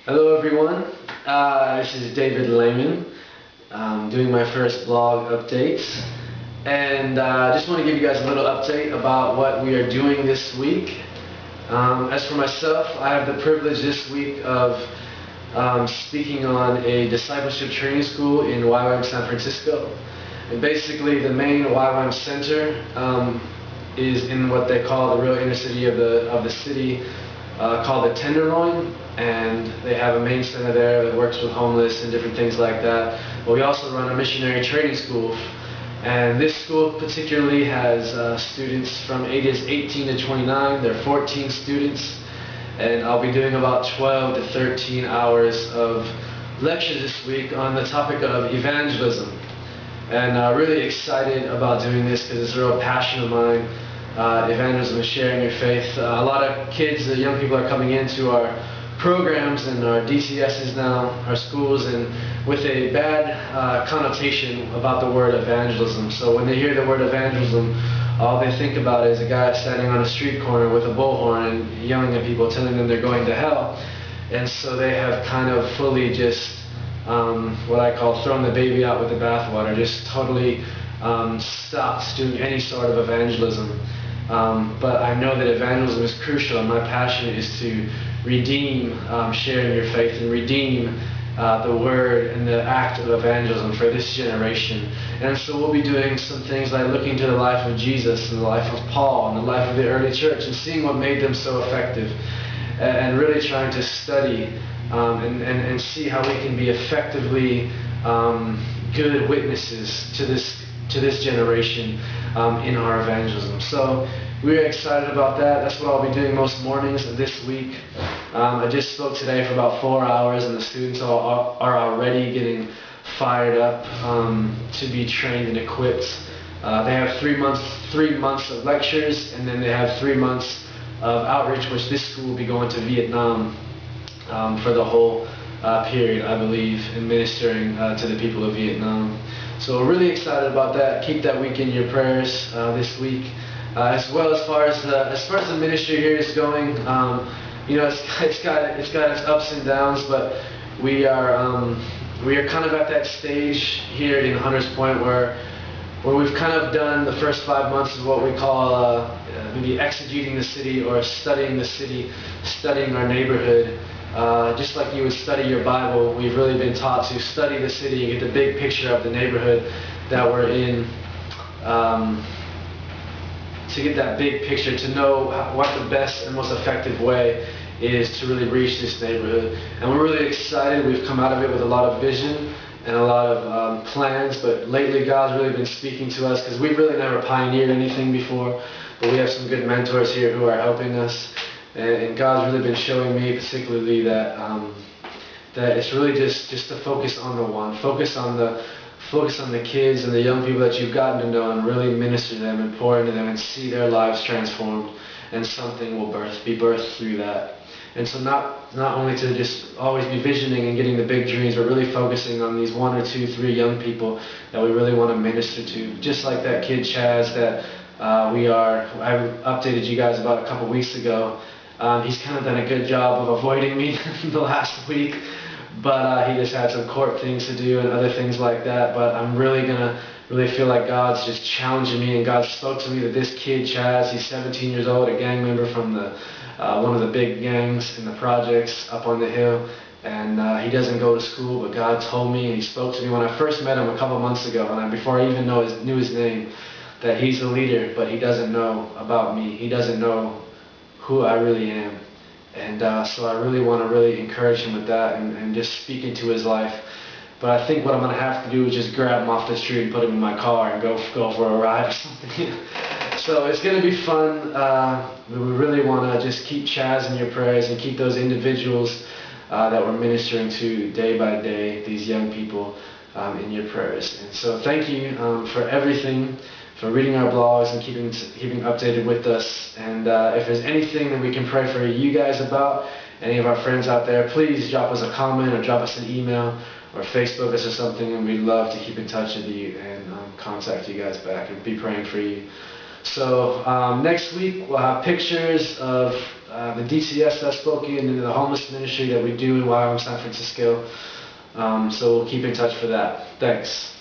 Hello everyone, this is David Lehmann, doing my first blog updates, and I just want to give you guys a little update about what we are doing this week. As for myself, I have the privilege this week of speaking on a discipleship training school in YWAM San Francisco. And basically the main YWAM center is in what they call the real inner city of the city, called the Tenderloin, and they have a main center there that works with homeless and different things like that. But we also run a missionary training school, and this school particularly has students from ages 18 to 29. There are 14 students, and I'll be doing about 12 to 13 hours of lectures this week on the topic of evangelism. And really excited about doing this because it's a real passion of mine. Evangelism is sharing your faith. A lot of kids, young people are coming into our programs and our DCSs now, our schools, and with a bad connotation about the word evangelism. So when they hear the word evangelism, all they think about is a guy standing on a street corner with a bullhorn and yelling at people, telling them they're going to hell. And so they have kind of fully just what I call thrown the baby out with the bathwater, just totally stopped doing any sort of evangelism. But I know that evangelism is crucial, and my passion is to redeem sharing your faith and redeem the word and the act of evangelism for this generation. And so we'll be doing some things like looking to the life of Jesus and the life of Paul and the life of the early church and seeing what made them so effective, and really trying to study and see how we can be effectively good witnesses to this generation in our evangelism. So we're excited about that. That's what I'll be doing most mornings this week. I just spoke today for about 4 hours, and the students are already getting fired up to be trained and equipped. They have 3 months of lectures, and then they have 3 months of outreach, which this school will be going to Vietnam for the whole period, I believe, in ministering to the people of Vietnam. So we're really excited about that. Keep that week in your prayers this week. As well, as far as the ministry here is going, you know, it's got its ups and downs, but we are kind of at that stage here in Hunters Point where we've kind of done the first 5 months of what we call maybe exegeting the city or studying the city, studying our neighborhood. Just like you would study your Bible, we've really been taught to study the city and get the big picture of the neighborhood that we're in, to get that big picture, to know what the best and most effective way is to really reach this neighborhood. And we're really excited. We've come out of it with a lot of vision and a lot of plans, but lately God's really been speaking to us because we've really never pioneered anything before, but we have some good mentors here who are helping us. And God's really been showing me particularly that it's really just to focus on the one, focus on the kids and the young people that you've gotten to know, and really minister to them and pour into them and see their lives transformed, and something will be birthed through that. And so not only to just always be visioning and getting the big dreams, but really focusing on these 1 or 2, 3 young people that we really want to minister to, just like that kid Chaz that I updated you guys about a couple weeks ago. He's kind of done a good job of avoiding me the last week, but he just had some court things to do and other things like that. But I'm really feel like God's just challenging me, and God spoke to me that this kid Chaz, he's 17 years old, a gang member from one of the big gangs in the projects up on the hill, and he doesn't go to school, but God told me, and he spoke to me when I first met him a couple months ago, and before I even knew his name, that he's the leader, but he doesn't know about me. He doesn't know who I really am. And so I really want to encourage him with that and just speak into his life. But I think what I'm going to have to do is just grab him off the street and put him in my car and go for a ride or something. So it's going to be fun. We really want to just keep Chaz in your prayers and keep those individuals that we're ministering to day by day, these young people, in your prayers. And so thank you for everything, for reading our blogs and keeping updated with us. And if there's anything that we can pray for you guys about, any of our friends out there, please drop us a comment or drop us an email or Facebook us or something, and we'd love to keep in touch with you and contact you guys back and be praying for you. So next week we'll have pictures of the DCS that I spoke in, and the homeless ministry that we do in YWAM San Francisco. So we'll keep in touch for that. Thanks.